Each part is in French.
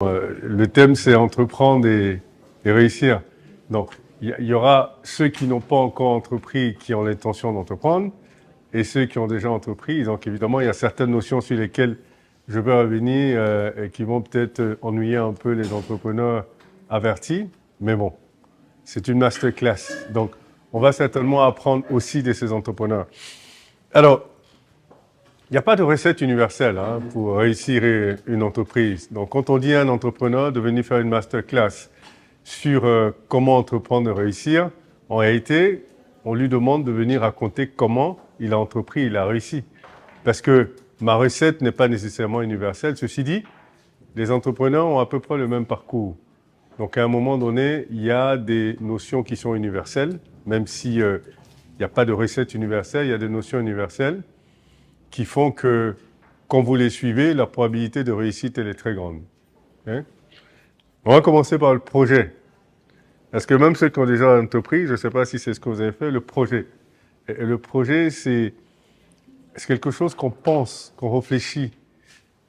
Le thème, c'est entreprendre et réussir. Donc, il y aura ceux qui n'ont pas encore entrepris, qui ont l'intention d'entreprendre, et ceux qui ont déjà entrepris. Donc, évidemment, il y a certaines notions sur lesquelles je vais revenir et qui vont peut-être ennuyer un peu les entrepreneurs avertis. Mais bon, c'est une masterclass. Donc, on va certainement apprendre aussi de ces entrepreneurs. Alors, il n'y a pas de recette universelle pour réussir une entreprise. Donc, quand on dit à un entrepreneur de venir faire une masterclass sur comment entreprendre et réussir, en réalité, on lui demande de venir raconter comment il a entrepris, il a réussi. Parce que ma recette n'est pas nécessairement universelle. Ceci dit, les entrepreneurs ont à peu près le même parcours. Donc, à un moment donné, il y a des notions qui sont universelles, même s'il n'y a pas de recette universelle, il y a des notions universelles qui font que, quand vous les suivez, la probabilité de réussite, elle est très grande. Okay? On va commencer par le projet. Parce que même ceux qui ont déjà entrepris, je ne sais pas si c'est ce que vous avez fait, le projet. Et le projet, c'est quelque chose qu'on pense, qu'on réfléchit,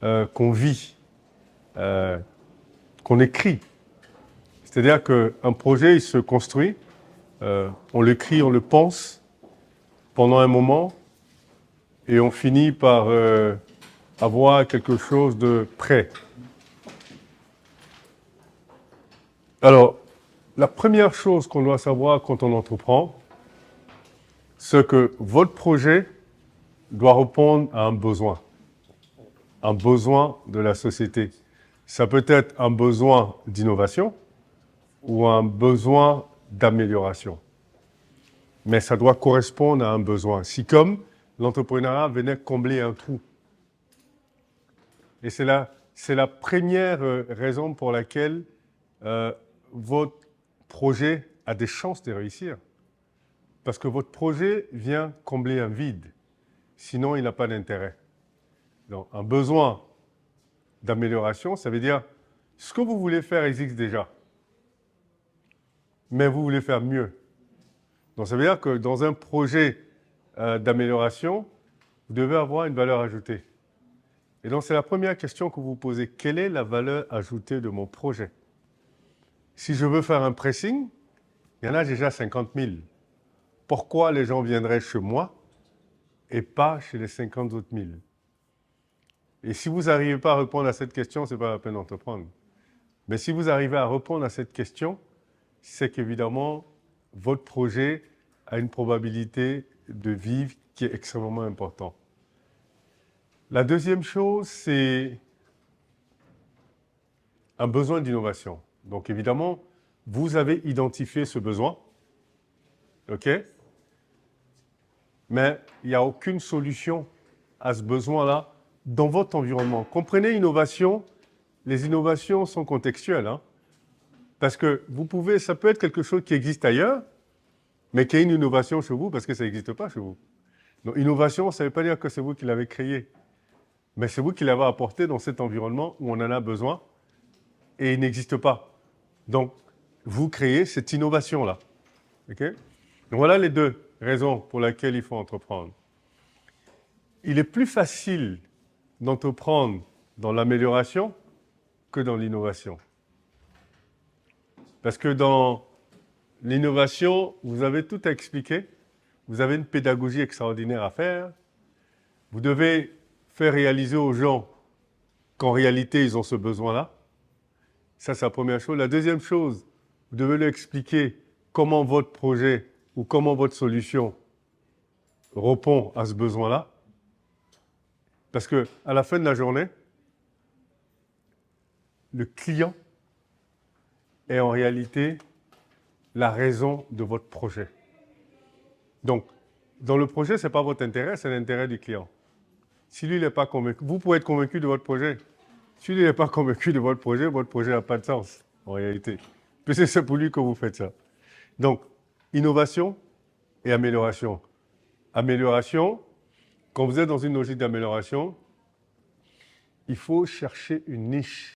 qu'on vit, qu'on écrit. C'est-à-dire qu'un projet, il se construit, on l'écrit, on le pense pendant un moment, et on finit par avoir quelque chose de prêt. Alors, la première chose qu'on doit savoir quand on entreprend, c'est que votre projet doit répondre à un besoin de la société. Ça peut être un besoin d'innovation ou un besoin d'amélioration. Mais ça doit correspondre à un besoin. Si comme l'entrepreneuriat venait combler un trou. Et c'est la première raison pour laquelle votre projet a des chances de réussir. Parce que votre projet vient combler un vide. Sinon, il n'a pas d'intérêt. Donc, un besoin d'amélioration, ça veut dire ce que vous voulez faire existe déjà. Mais vous voulez faire mieux. Donc, ça veut dire que dans un projet d'amélioration, vous devez avoir une valeur ajoutée. Et donc, c'est la première question que vous vous posez. Quelle est la valeur ajoutée de mon projet? Si je veux faire un pressing, il y en a déjà 50 000. Pourquoi les gens viendraient chez moi et pas chez les 50 autres 1000? Et si vous n'arrivez pas à répondre à cette question, ce n'est pas la peine d'entreprendre. Mais si vous arrivez à répondre à cette question, c'est qu'évidemment, votre projet a une probabilité de vivre qui est extrêmement importante. La deuxième chose, c'est un besoin d'innovation. Donc évidemment, vous avez identifié ce besoin, OK? Mais il n'y a aucune solution à ce besoin-là dans votre environnement. Comprenez innovation, les innovations sont contextuelles. Parce que ça peut être quelque chose qui existe ailleurs, mais qui est une innovation chez vous parce que ça n'existe pas chez vous. Donc innovation, ça ne veut pas dire que c'est vous qui l'avez créé, mais c'est vous qui l'avez apporté dans cet environnement où on en a besoin et il n'existe pas. Donc, vous créez cette innovation-là. Okay? Donc voilà les deux raisons pour lesquelles il faut entreprendre. Il est plus facile d'entreprendre dans l'amélioration que dans l'innovation. Parce que dans l'innovation, vous avez tout à expliquer, vous avez une pédagogie extraordinaire à faire, vous devez faire réaliser aux gens qu'en réalité, ils ont ce besoin-là. Ça, c'est la première chose. La deuxième chose, vous devez leur expliquer comment votre projet ou comment votre solution répond à ce besoin-là. Parce qu'à la fin de la journée, le client est en réalité la raison de votre projet. Donc, dans le projet, ce n'est pas votre intérêt, c'est l'intérêt du client. Si lui n'est pas convaincu, vous pouvez être convaincu de votre projet. Si lui n'est pas convaincu de votre projet n'a pas de sens, en réalité. Puisque c'est pour lui que vous faites ça. Donc, innovation et amélioration. Amélioration, quand vous êtes dans une logique d'amélioration, il faut chercher une niche.